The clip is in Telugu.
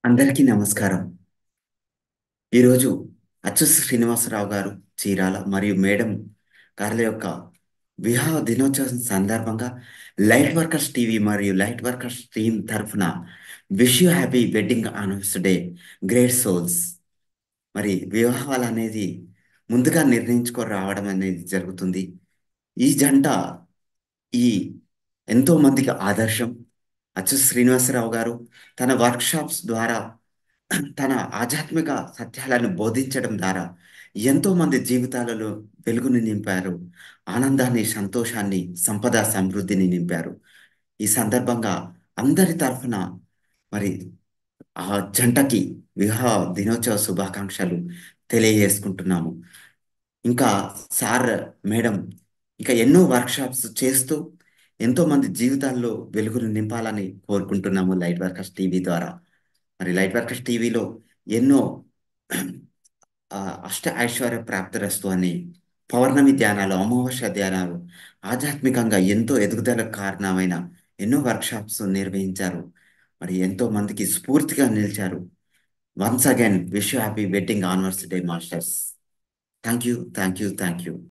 అందరికీ నమస్కారం. ఈరోజు అచ్చు శ్రీనివాసరావు గారు చీరాల మరియు మేడం గారి యొక్క వివాహ దినోత్సవం సందర్భంగా లైట్ వర్కర్స్ టీవీ మరియు లైట్ వర్కర్స్ టీమ్ తరఫున wish you happy wedding anniversary day great souls. మరి వివాహాలు అనేది ముందుగా నిర్ణయించుకొని రావడం అనేది జరుగుతుంది. ఈ జంట ఈ ఎంతో మందికి ఆదర్శం. అచ్చు శ్రీనివాసరావు గారు తన వర్క్షాప్స్ ద్వారా తన ఆధ్యాత్మిక సత్యాలను బోధించడం ద్వారా ఎంతో మంది జీవితాలలో వెలుగుని నింపారు. ఆనందాన్ని, సంతోషాన్ని, సంపద సమృద్ధిని నింపారు. ఈ సందర్భంగా అందరి తరఫున మరి ఆ జంటకి వివాహ దినోత్సవ శుభాకాంక్షలు తెలియజేసుకుంటున్నాము. ఇంకా సార్, మేడం ఇంకా ఎన్నో వర్క్షాప్స్ చేస్తూ ఎంతో మంది జీవితాల్లో వెలుగును నింపాలని కోరుకుంటున్నాము లైట్ వర్కర్స్ టీవీ ద్వారా. మరి లైట్ వర్కర్స్ టీవీలో ఎన్నో ఆ, అష్ట ఐశ్వర్య ప్రాప్తిరస్తు అని పౌర్ణమి ధ్యానాలు, అమావాస్య ధ్యానాలు, ఆధ్యాత్మికంగా ఎంతో ఎదుగుదలకు కారణమైన ఎన్నో వర్క్షాప్స్ నిర్వహించారు. మరి ఎంతో మందికి స్ఫూర్తిగా నిలిచారు. Once again wish happy wedding anniversary day masters. Thank you, thank you, thank you.